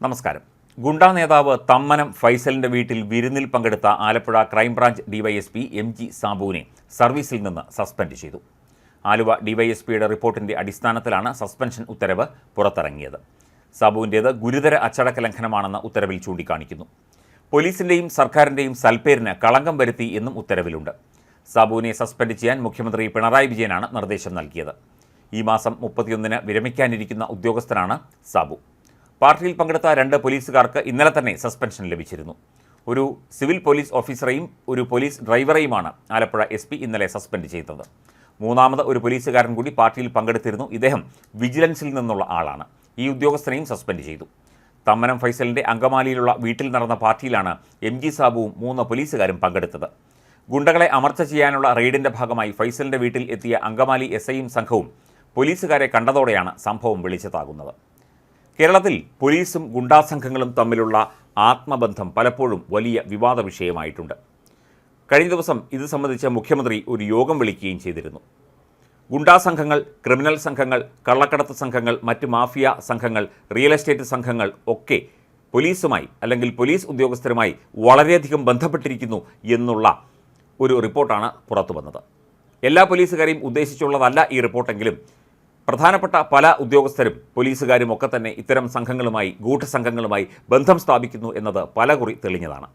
നമസ്കാരം. ഗുണ്ടാ നേതാവ് തമ്മനം ഫൈസലിന്റെ വീട്ടിൽ വിരുന്നിൽ പങ്കെടുത്ത ആലപ്പുഴ ക്രൈംബ്രാഞ്ച് ഡിവൈഎസ്പി MG സാബുവിനെ സർവീസിൽ നിന്ന് സസ്പെൻഡ് ചെയ്തു. ആലുവ ഡിവൈഎസ്പിയുടെ റിപ്പോർട്ടിന്റെ അടിസ്ഥാനത്തിലാണ് സസ്പെൻഷൻ ഉത്തരവ് പുറത്തിറങ്ങിയത്. സാബുവിൻ്റേത് ഗുരുതര അച്ചടക്ക ലംഘനമാണെന്ന് ഉത്തരവിൽ ചൂണ്ടിക്കാണിക്കുന്നു. പോലീസിന്റെയും സർക്കാരിന്റെയും സൽപ്പേരിന് കളങ്കം വരുത്തി എന്നും ഉത്തരവിലുണ്ട്. സാബുവിനെ സസ്പെൻഡ് ചെയ്യാൻ മുഖ്യമന്ത്രി പിണറായി വിജയനാണ് നിർദ്ദേശം നൽകിയത്. ഈ മാസം 31-ന് വിരമിക്കാനിരിക്കുന്ന ഉദ്യോഗസ്ഥനാണ് സാബു. പാർട്ടിയിൽ പങ്കെടുത്ത 2 പോലീസുകാർക്ക് ഇന്നലെ തന്നെ സസ്പെൻഷൻ ലഭിച്ചിരുന്നു. ഒരു സിവിൽ പോലീസ് ഓഫീസറെയും ഒരു പോലീസ് ഡ്രൈവറെയുമാണ് ആലപ്പുഴ SP ഇന്നലെ സസ്പെൻഡ് ചെയ്തത്. മൂന്നാമത് ഒരു പോലീസുകാരൻ കൂടി പാർട്ടിയിൽ പങ്കെടുത്തിരുന്നു. ഇദ്ദേഹം വിജിലൻസിൽ നിന്നുള്ള ആളാണ്. ഈ ഉദ്യോഗസ്ഥനെയും സസ്പെൻഡ് ചെയ്തു. തമ്മനം ഫൈസലിന്റെ അങ്കമാലിയിലുള്ള വീട്ടിൽ നടന്ന പാർട്ടിയിലാണ് MG സാബുവും 3 പോലീസുകാരും പങ്കെടുത്തത്. ഗുണ്ടകളെ അമർച്ച ചെയ്യാനുള്ള റെയ്ഡിന്റെ ഭാഗമായി ഫൈസലിന്റെ വീട്ടിൽ എത്തിയ അങ്കമാലി SIയും സംഘവും പോലീസുകാരെ കണ്ടതോടെയാണ് സംഭവം വെളിച്ചത്താകുന്നത്. കേരളത്തിൽ പോലീസും ഗുണ്ടാസംഘങ്ങളും തമ്മിലുള്ള ആത്മബന്ധം പലപ്പോഴും വലിയ വിവാദ വിഷയമായിട്ടുണ്ട്. കഴിഞ്ഞ ദിവസം ഇത് സംബന്ധിച്ച് മുഖ്യമന്ത്രി ഒരു യോഗം വിളിക്കുകയും ചെയ്തിരുന്നു. ഗുണ്ടാസംഘങ്ങൾ, ക്രിമിനൽ സംഘങ്ങൾ, കള്ളക്കടത്ത് സംഘങ്ങൾ, മറ്റ് മാഫിയ സംഘങ്ങൾ, റിയൽ എസ്റ്റേറ്റ് സംഘങ്ങൾ ഒക്കെ പോലീസുമായി അല്ലെങ്കിൽ പോലീസ് ഉദ്യോഗസ്ഥരുമായി വളരെയധികം ബന്ധപ്പെട്ടിരിക്കുന്നു എന്നുള്ള ഒരു റിപ്പോർട്ടാണ് പുറത്തു വന്നത്. എല്ലാ പോലീസുകാരെയും ഉദ്ദേശിച്ചുള്ളതല്ല ഈ റിപ്പോർട്ടെങ്കിലും പ്രധാനപ്പെട്ട പല ഉദ്യോഗസ്ഥരും പോലീസുകാരും ഒക്കെ തന്നെ ഇത്തരം സംഘങ്ങളുമായി, ഗൂഢസംഘങ്ങളുമായി ബന്ധം സ്ഥാപിക്കുന്നു എന്നത് പലകുറി തെളിഞ്ഞതാണ്.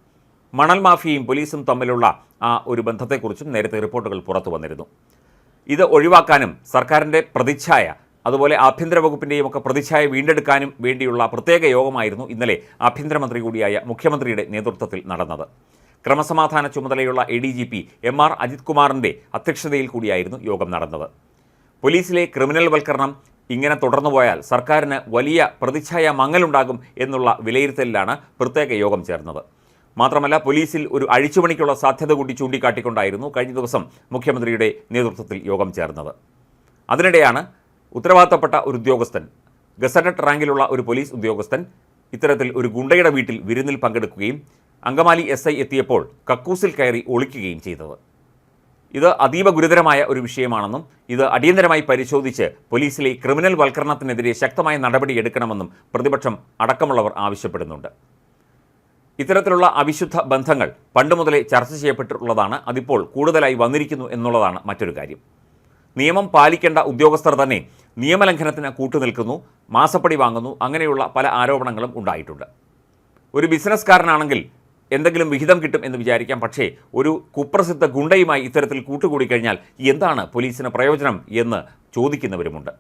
മണൽ മാഫിയയും പോലീസും തമ്മിലുള്ള ആ ഒരു ബന്ധത്തെക്കുറിച്ചും നേരത്തെ റിപ്പോർട്ടുകൾ പുറത്തു വന്നിരുന്നു. ഇത് ഒഴിവാക്കാനും സർക്കാരിൻ്റെ പ്രതിച്ഛായ, അതുപോലെ ആഭ്യന്തര വകുപ്പിൻ്റെയും ഒക്കെ പ്രതിച്ഛായ വീണ്ടെടുക്കാനും വേണ്ടിയുള്ള പ്രത്യേക യോഗമായിരുന്നു ഇന്നലെ ആഭ്യന്തരമന്ത്രി കൂടിയായ മുഖ്യമന്ത്രിയുടെ നേതൃത്വത്തിൽ നടന്നത്. ക്രമസമാധാന ചുമതലയുള്ള ADGP MR അജിത് കുമാറിൻ്റെ അധ്യക്ഷതയിൽ കൂടിയായിരുന്നു യോഗം നടന്നത്. പോലീസിലെ ക്രിമിനൽ വൽക്കരണം ഇങ്ങനെ തുടർന്നുപോയാൽ സർക്കാരിന് വലിയ പ്രതിച്ഛായ മങ്ങലുണ്ടാകും എന്നുള്ള വിലയിരുത്തലിലാണ് പ്രത്യേക യോഗം ചേർന്നത്. മാത്രമല്ല, പോലീസിൽ ഒരു അഴിച്ചുപണിക്കുള്ള സാധ്യത കൂടി ചൂണ്ടിക്കാട്ടിക്കൊണ്ടായിരുന്നു കഴിഞ്ഞ ദിവസം മുഖ്യമന്ത്രിയുടെ നേതൃത്വത്തിൽ യോഗം ചേർന്നത്. അതിനിടെയാണ് ഉത്തരവാദിത്തപ്പെട്ട ഒരു ഉദ്യോഗസ്ഥൻ, ഗസറ്റഡ് റാങ്കിലുള്ള ഒരു പോലീസ് ഉദ്യോഗസ്ഥൻ ഇത്തരത്തിൽ ഒരു ഗുണ്ടയുടെ വീട്ടിൽ വിരുന്നിൽ പങ്കെടുക്കുകയും അങ്കമാലി SI എത്തിയപ്പോൾ കക്കൂസിൽ കയറി ഒളിക്കുകയും ചെയ്തത്. ഇത് അതീവ ഗുരുതരമായ ഒരു വിഷയമാണെന്നും ഇത് അടിയന്തരമായി പരിശോധിച്ച് പോലീസിലെ ക്രിമിനൽ വൽക്കരണത്തിനെതിരെ ശക്തമായ നടപടി എടുക്കണമെന്നും പ്രതിപക്ഷം അടക്കമുള്ളവർ ആവശ്യപ്പെടുന്നുണ്ട്. ഇത്തരത്തിലുള്ള അവിശുദ്ധ ബന്ധങ്ങൾ പണ്ട് മുതലേ ചർച്ച ചെയ്യപ്പെട്ടിട്ടുള്ളതാണ്. അതിപ്പോൾ കൂടുതലായി വന്നിരിക്കുന്നു എന്നുള്ളതാണ് മറ്റൊരു കാര്യം. നിയമം പാലിക്കേണ്ട ഉദ്യോഗസ്ഥർ തന്നെ നിയമലംഘനത്തിന് കൂട്ടുനിൽക്കുന്നു, മാസപ്പടി വാങ്ങുന്നു, അങ്ങനെയുള്ള പല ആരോപണങ്ങളും ഉണ്ടായിട്ടുണ്ട്. ഒരു ബിസിനസ്സുകാരനാണെങ്കിൽ എന്തെങ്കിലും വിഹിതം കിട്ടും എന്ന് വിചാരിക്കാം. പക്ഷേ ഒരു കുപ്രസിദ്ധ ഗുണ്ടയുമായി ഇത്തരത്തിൽ കൂട്ടുകൂടി കഴിഞ്ഞാൽ എന്താണ് പോലീസിന് പ്രയോജനം എന്ന് ചോദിക്കുന്നവരുമുണ്ട്.